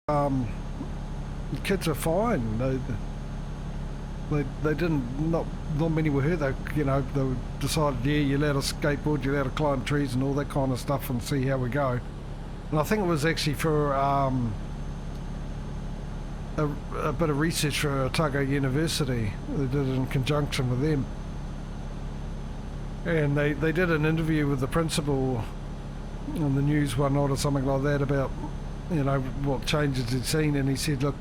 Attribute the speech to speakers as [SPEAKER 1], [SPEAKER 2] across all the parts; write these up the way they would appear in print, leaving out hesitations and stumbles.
[SPEAKER 1] the kids are fine. They didn't, not many were hurt. They decided, yeah, you're allowed to skateboard, you're allowed to climb trees and all that kind of stuff and see how we go. And I think it was actually for a bit of research for Otago University. They did it in conjunction with them. And they did an interview with the principal on the news one night or something like that about, what changes he'd seen, and he said, look,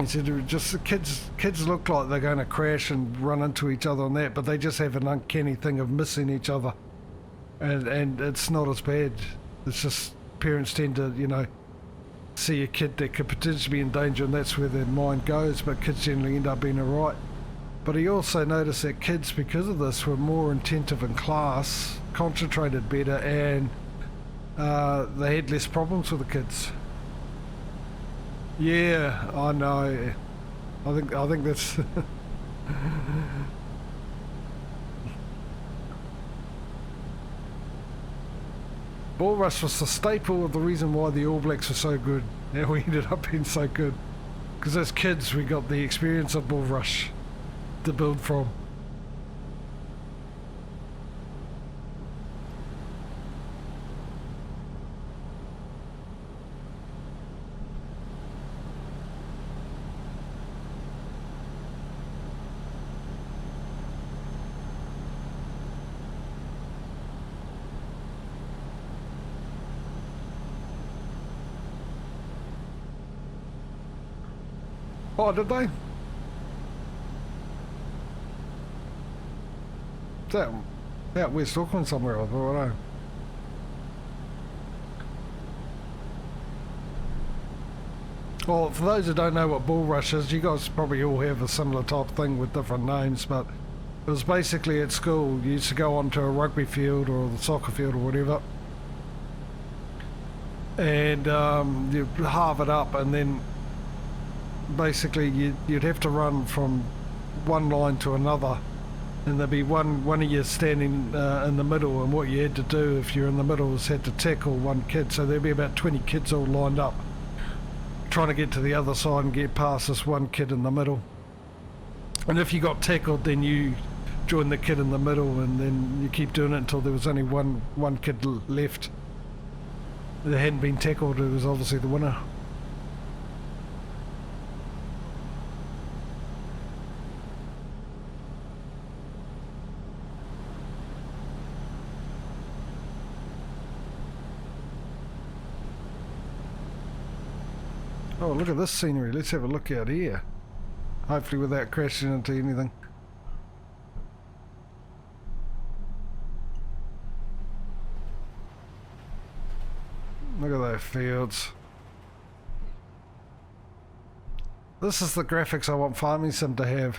[SPEAKER 1] just the kids look like they're going to crash and run into each other and that, but they just have an uncanny thing of missing each other, and it's not as bad. It's just parents tend to, see a kid that could potentially be in danger, and that's where their mind goes, but kids generally end up being alright. But he also noticed that kids, because of this, were more attentive in class, concentrated better, and they had less problems with the kids. Yeah, I know. I think that's Bull Rush was the staple of the reason why the All Blacks were so good. How we ended up being so good. Because as kids we got the experience of Bull Rush to build from. Oh, did they? Is that out West Auckland somewhere, I thought, I know. Well, for those who don't know what Bull Rush is, you guys probably all have a similar type of thing with different names, but it was basically at school, you used to go onto a rugby field or the soccer field or whatever, and you'd halve it up, and then basically you'd have to run from one line to another, and there'd be one of you standing in the middle, and what you had to do if you're in the middle is had to tackle one kid. So there'd be about 20 kids all lined up trying to get to the other side and get past this one kid in the middle, and if you got tackled then you join the kid in the middle, and then you keep doing it until there was only one kid left that hadn't been tackled, who was obviously the winner. Oh, look at this scenery. Let's have a look out here. Hopefully without crashing into anything. Look at those fields. This is the graphics I want Farming Sim to have.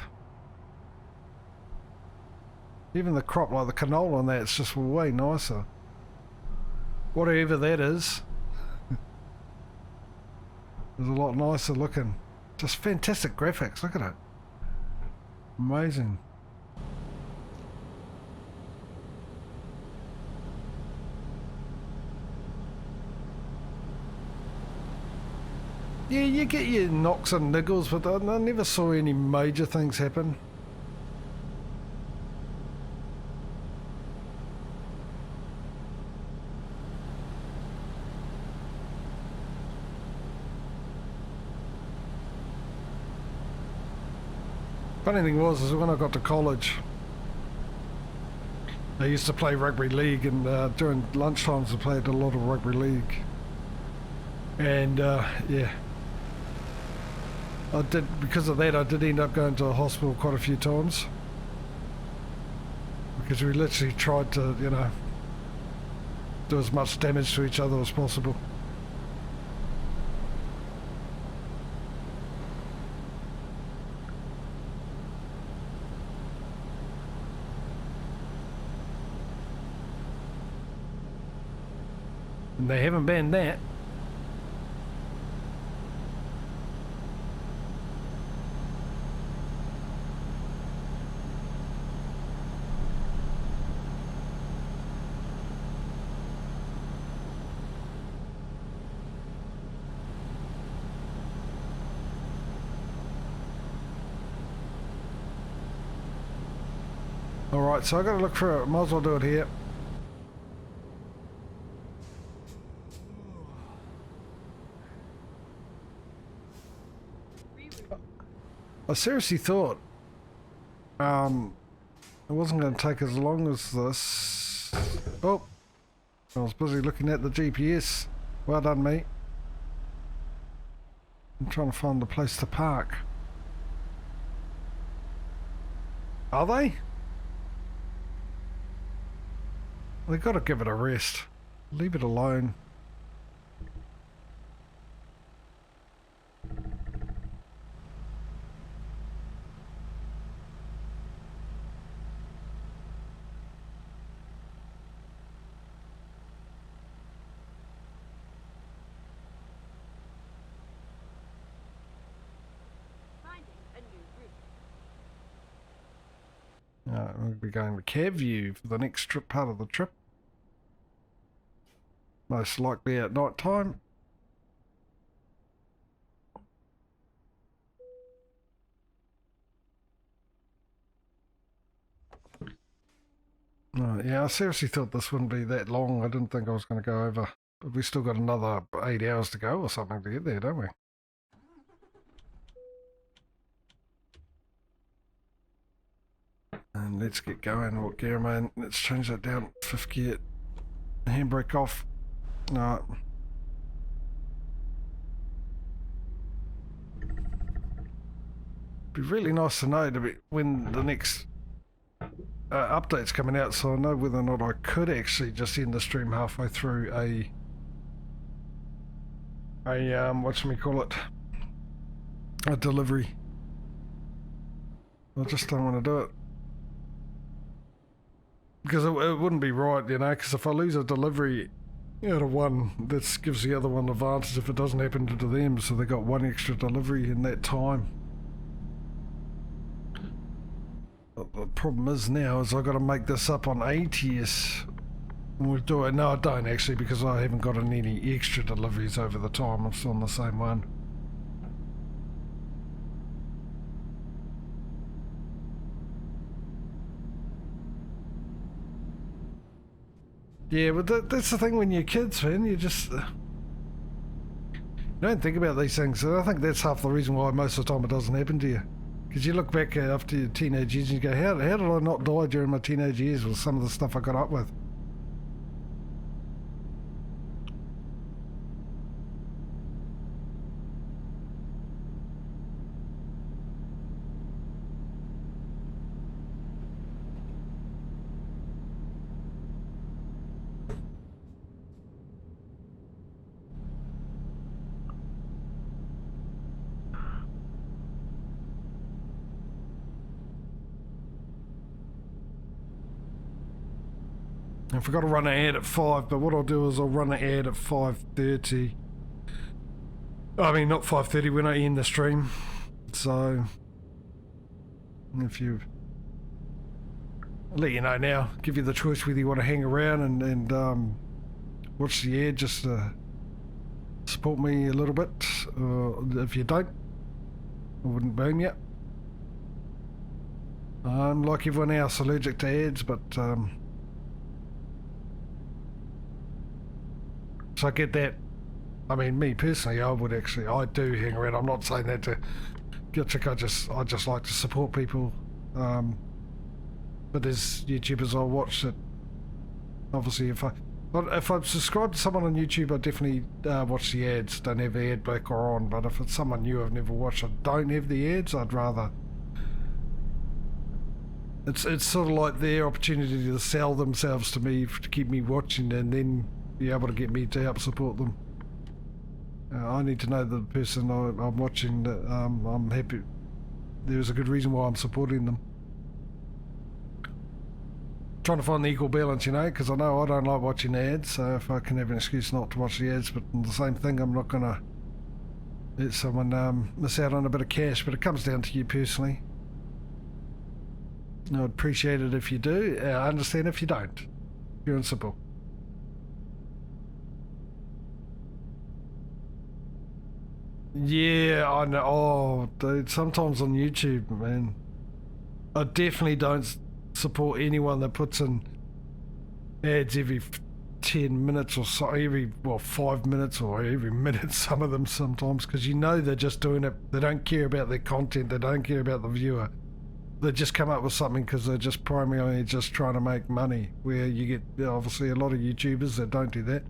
[SPEAKER 1] Even the crop, like the canola and that, it's just way nicer. Whatever that is. It's a lot nicer looking. Just fantastic graphics, look at it. Amazing. Yeah, you get your knocks and niggles, but I never saw any major things happen. Funny thing was, is when I got to college, I used to play rugby league, and during lunchtimes I played a lot of rugby league. And yeah, because of that I did end up going to the hospital quite a few times, because we literally tried to, do as much damage to each other as possible. And they haven't banned that. Alright, so I gotta look for it. Might as well do it here. I seriously thought it wasn't going to take as long as this. Oh, I was busy looking at the GPS. Well done, mate. I'm trying to find a place to park. Are they? They've got to give it a rest. Leave it alone. We'll be going to Cavview for the next part of the trip. Most likely at night time. Yeah, I seriously thought this wouldn't be that long. I didn't think I was going to go over. But we still got another 8 hours to go or something to get there, don't we? And let's get going. What gear am I in? Let's change that down. 5th gear. Handbrake off. No. Be really nice to know when the next update's coming out, so I know whether or not I could actually just end the stream halfway through a whatchamacallit, a delivery. I just don't want to do it. Because it wouldn't be right, you know, because if I lose a delivery out of one, that gives the other one an advantage if it doesn't happen to them, so they got one extra delivery in that time. The problem is now is I've got to make this up on ATS. We'll do it. No, I don't actually, because I haven't gotten any extra deliveries over the time. I'm still on the same one. Yeah, but that's the thing when you're kids, man. You just you don't think about these things. And I think that's half the reason why most of the time it doesn't happen to you. Because you look back after your teenage years and you go, how did I not die during my teenage years with some of the stuff I got up with? I forgot to run an ad at 5, but what I'll do is I'll run an ad at 5:30. I mean, not 5:30 when I end the stream. So, if you... I'll let you know now. Give you the choice whether you want to hang around and watch the ad just to support me a little bit. If you don't, I wouldn't blame you. I'm like everyone else, allergic to ads, but... So I get that. I mean, me personally, I do hang around. I'm not saying that to get chick. I just like to support people. But there's YouTubers I watch that. Obviously, if I subscribe to someone on YouTube, I definitely watch the ads. Don't have the ad blocker on. But if it's someone new I've never watched, I don't have the ads. I'd rather. It's sort of like their opportunity to sell themselves to me to keep me watching, and then be able to get me to help support them. I need to know the person I'm watching that I'm happy. There's a good reason why I'm supporting them. Trying to find the equal balance, you know, because I know I don't like watching ads, so if I can have an excuse not to watch the ads, but the same thing, I'm not going to let someone miss out on a bit of cash, but it comes down to you personally. I'd appreciate it if you do. I understand if you don't. Pure and simple. Yeah, I know. Oh, dude, sometimes on YouTube, man, I definitely don't support anyone that puts in ads every 10 minutes or so, every 5 minutes or every minute, some of them sometimes, because you know they're just doing it. They don't care about their content, they don't care about the viewer. They just come up with something because they're just primarily just trying to make money, where you get obviously a lot of YouTubers that don't do that.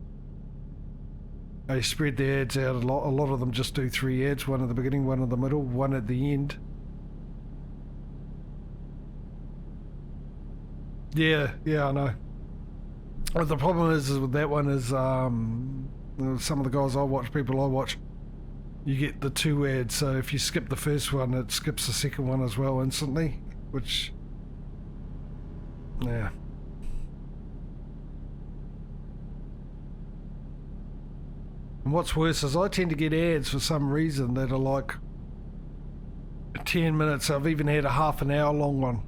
[SPEAKER 1] They spread their ads out a lot. A lot of them just do 3 ads, one at the beginning, one in the middle, one at the end. Yeah, I know. But the problem is with that one is some of the guys I watch, people I watch, you get the 2 ads. So if you skip the first one, it skips the second one as well instantly, which, yeah. And what's worse is I tend to get ads for some reason that are like 10 minutes. I've even had a half an hour long one.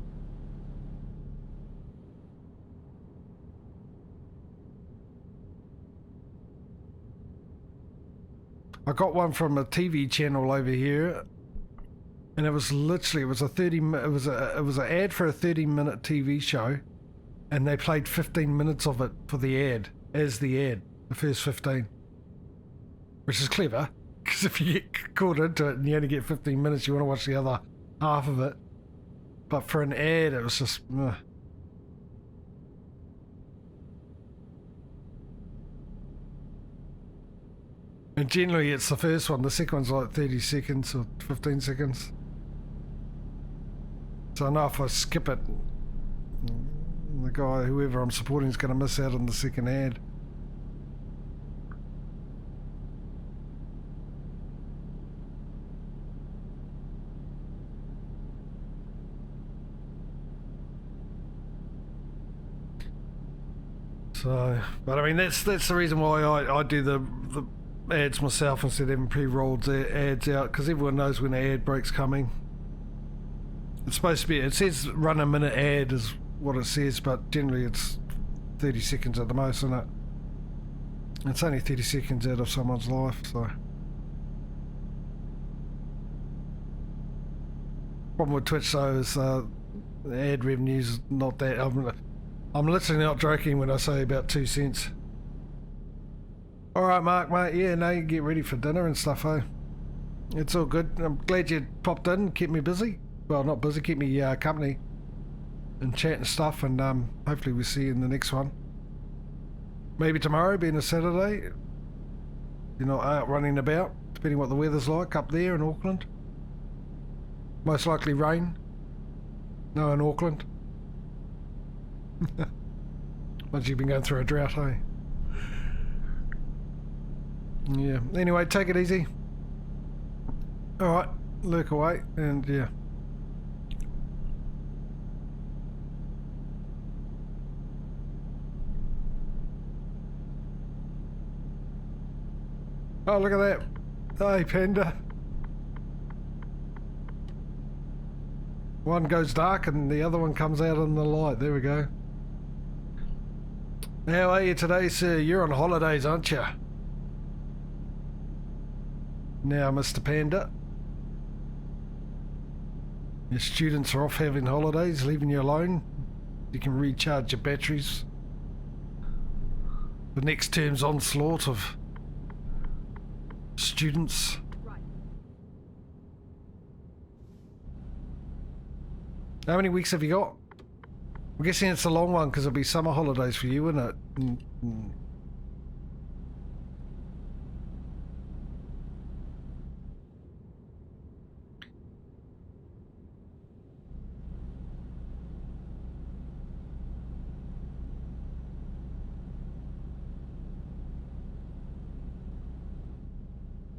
[SPEAKER 1] I got one from a TV channel over here, and it was literally, it was an ad for a 30-minute TV show, and they played 15 minutes of it for the ad, as the ad, the first 15. Which is clever, because if you get caught into it and you only get 15 minutes, you want to watch the other half of it. But for an ad, it was just, And generally it's the first one, the second one's like 30 seconds or 15 seconds. So I know if I skip it, the guy, whoever I'm supporting, is going to miss out on the second ad. So, but I mean, that's the reason why I do the ads myself instead of having pre-rolled ads out, because everyone knows when an ad break's coming. It's supposed to be, it says run a minute ad is what it says, but generally it's 30 seconds at the most, isn't it? It's only 30 seconds out of someone's life, so. Problem with Twitch though is the ad revenue's not that. I'm literally not joking when I say about 2 cents. Alright, Mark, mate. Yeah, no, you get ready for dinner and stuff, eh? It's all good. I'm glad you popped in, kept me busy. Well, not busy, kept me company and chat and stuff, and hopefully we'll see you in the next one. Maybe tomorrow, being a Saturday. You're not out running about, depending what the weather's like up there in Auckland. Most likely rain. No, in Auckland. Once you've been going through a drought, hey? Yeah. Anyway, take it easy. Alright, lurk away, and yeah. Oh, look at that. Hey, Panda. One goes dark and the other one comes out in the light. There we go. How are you today, sir? You're on holidays, aren't you? Now, Mr. Panda. Your students are off having holidays, leaving you alone. You can recharge your batteries. The next term's onslaught of students. How many weeks have you got? I'm guessing it's a long one because it'll be summer holidays for you, wouldn't it?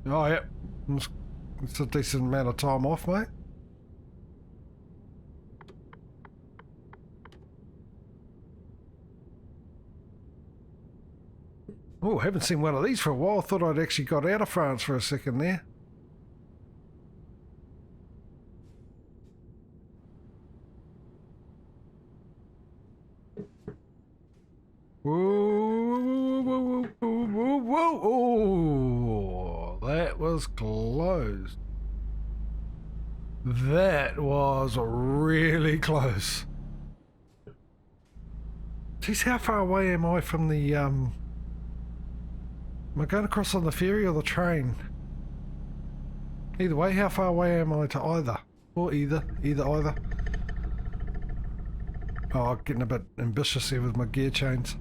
[SPEAKER 1] Oh, yeah. It's a decent amount of time off, mate. Oh, haven't seen one of these for a while. I thought I'd actually got out of France for a second there. Whoa, whoa, whoa, whoa, whoa, whoa. That was close. That was really close. Geez, how far away am I from the, am I going across on the ferry or the train? Either way, how far away am I to either? Or either. Oh, getting a bit ambitious here with my gear chains.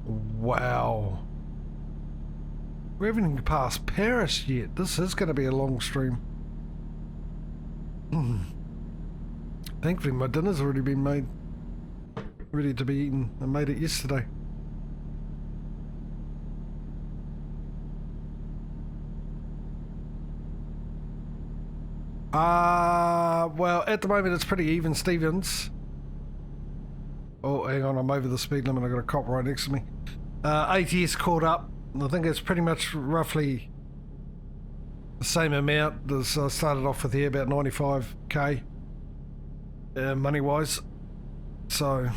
[SPEAKER 1] Wow. We haven't even passed Paris yet. This is going to be a long stream. Thankfully my dinner's already been made. Ready to be eaten. I made it yesterday. Well, at the moment it's pretty even, Stevens. Oh, hang on, I'm over the speed limit. I got a cop right next to me. ATS caught up. I think it's pretty much roughly the same amount as I started off with here, about 95k money-wise. So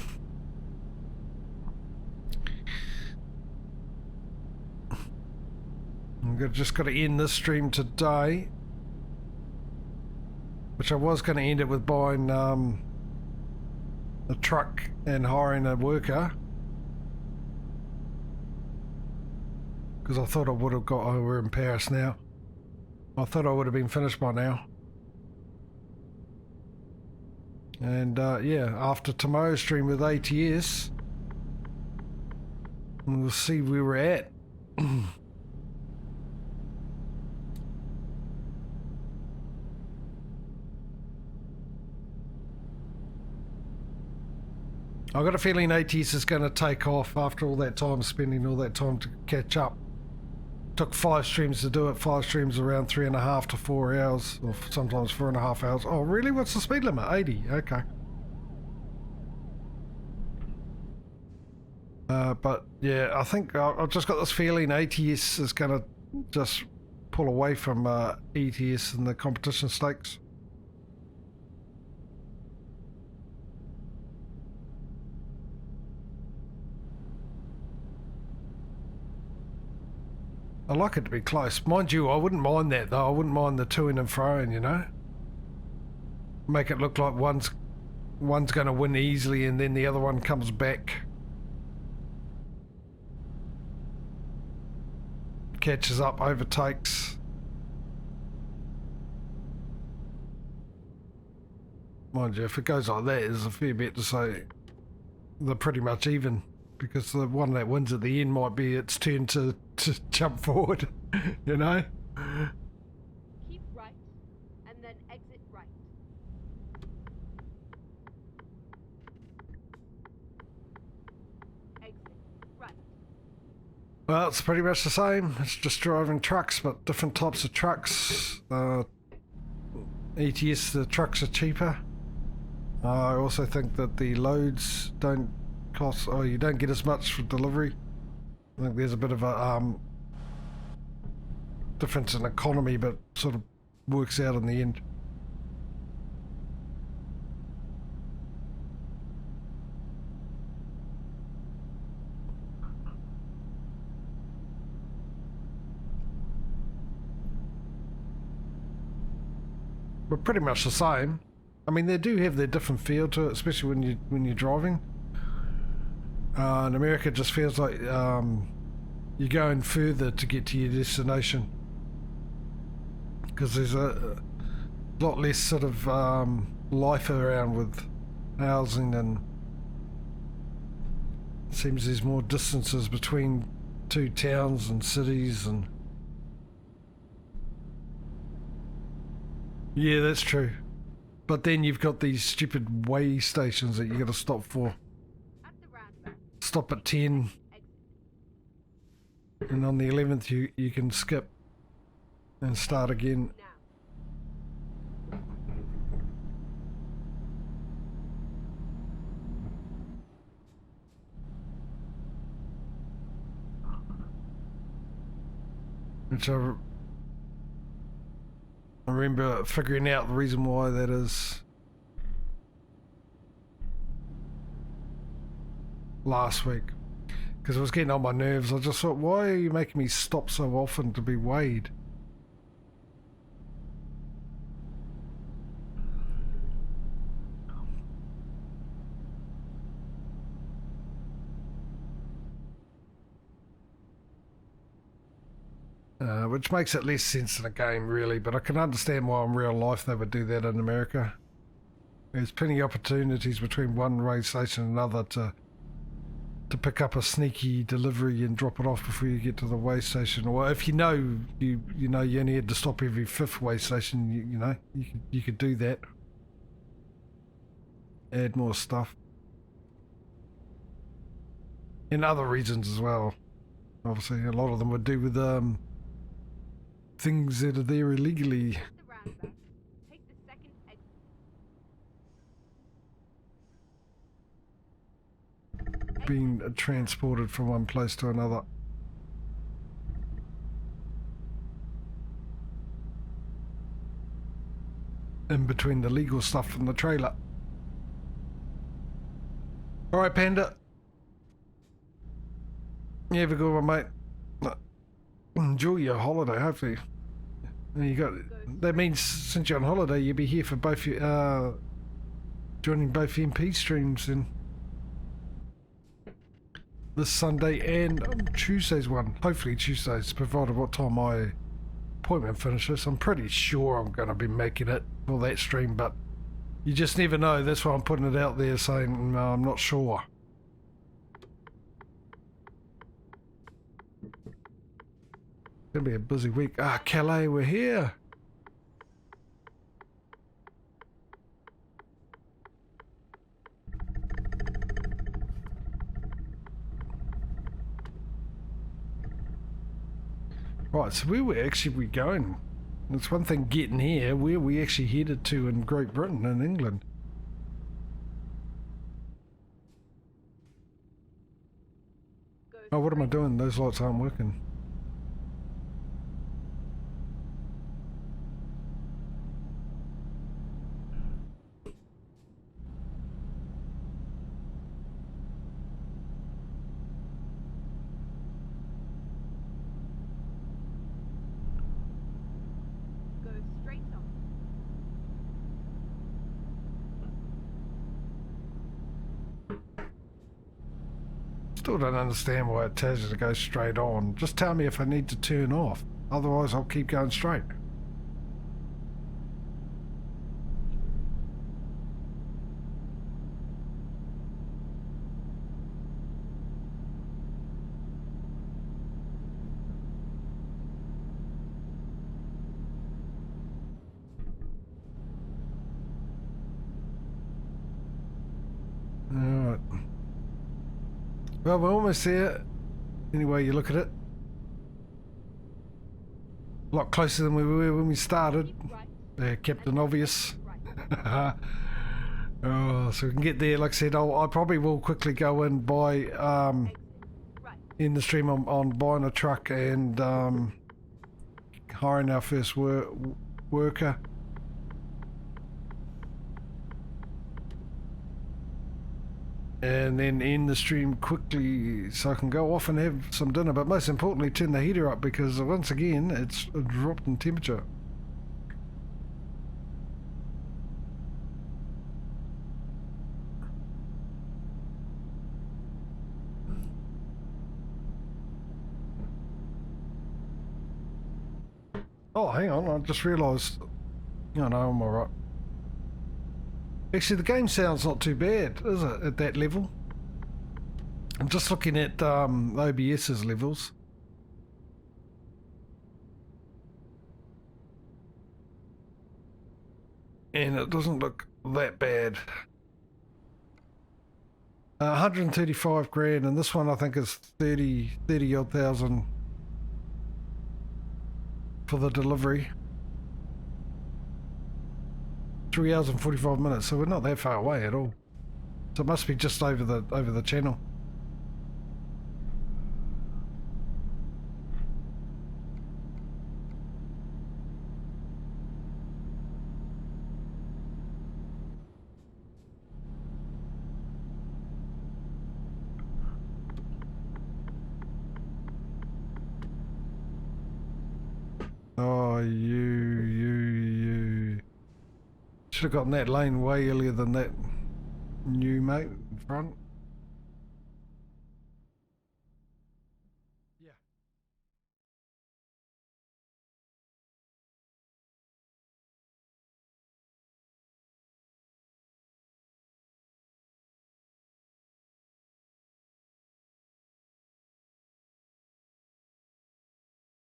[SPEAKER 1] I've just got to end this stream today, which I was going to end it with buying a truck and hiring a worker, because I thought I would have got, oh, we're in Paris now. I thought I would have been finished by now. And yeah, after tomorrow's stream with ATS, we'll see where we're at. I've got a feeling ATS is going to take off after all that time, spending all that time to catch up. Took 5 streams to do it, 5 streams around 3.5 to 4 hours, or sometimes 4.5 hours. Oh really? What's the speed limit? 80, okay. But yeah, I think I've just got this feeling ATS is going to just pull away from ETS and the competition stakes. I like it to be close. Mind you, I wouldn't mind that though. I wouldn't mind the to-in and fro-in, you know? Make it look like one's going to win easily and then the other one comes back. Catches up, overtakes. Mind you, if it goes like that, there's a fair bit to say they're pretty much even. Because the one that wins at the end might be its turn to jump forward, you know?
[SPEAKER 2] Keep right, and then exit right. Exit right.
[SPEAKER 1] Well, it's pretty much the same. It's just driving trucks, but different types of trucks. ETS, the trucks are cheaper. I also think that the loads don't cost, oh, you don't get as much for delivery. I think there's a bit of a difference in economy, but sort of works out in the end. But pretty much the same. I mean, they do have their different feel to it, especially when you're driving. In America, it just feels like you're going further to get to your destination, because there's a lot less sort of life around with housing, and it seems there's more distances between 2 towns and cities, and yeah, that's true. But then you've got these stupid way stations that you got to stop for. Stop at 10, and on the 11th you can skip and start again. Which I remember figuring out the reason why that is last week, because it was getting on my nerves. I just thought, why are you making me stop so often to be weighed? which makes it less sense in a game, really. But I can understand why in real life they would do that in America. There's plenty of opportunities between one rail station and another to pick up a sneaky delivery and drop it off before you get to the way station. Or if you know you only had to stop every fifth way station, you could do that. Add more stuff. In other regions as well. Obviously, a lot of them would do with things that are there illegally.
[SPEAKER 2] The roundabout. Take the second exit.
[SPEAKER 1] Being transported from one place to another. In between the legal stuff and the trailer. Alright, Panda. You have a good one, mate. Enjoy your holiday, hopefully. That means since you're on holiday, you'll be here for both your, joining both MP streams and this Sunday and Tuesday's one. Hopefully Tuesday's, provided what time my appointment finishes. I'm pretty sure I'm going to be making it for that stream, but you just never know. That's why I'm putting it out there saying I'm not sure. It's going to be a busy week. Ah, Calais, we're here. Right, so where we're actually going. It's one thing getting here, where we actually headed to in Great Britain and England. Oh, what am I doing? Those lights aren't working. Still don't understand why it tells you to go straight on. Just tell me if I need to turn off. Otherwise I'll keep going straight. Alright. Well, we're almost there. Any way you look at it. A lot closer than we were when we started. Captain Obvious. Oh, so we can get there. Like I said, I probably will quickly go and buy, in the stream on buying a truck and hiring our first worker. And then end the stream quickly so I can go off and have some dinner, but most importantly turn the heater up because once again it's dropped in temperature. Oh, hang on, I just realised. Oh no, I'm alright. Actually, the game sounds not too bad, is it, at that level? I'm just looking at OBS's levels. And it doesn't look that bad. 135 grand, and this one I think is 30 odd thousand for the delivery. 3 hours and 45 minutes, so we're not that far away at all. So it must be just over the channel. Oh, you. Should have gotten that lane way earlier than that, new mate, in front.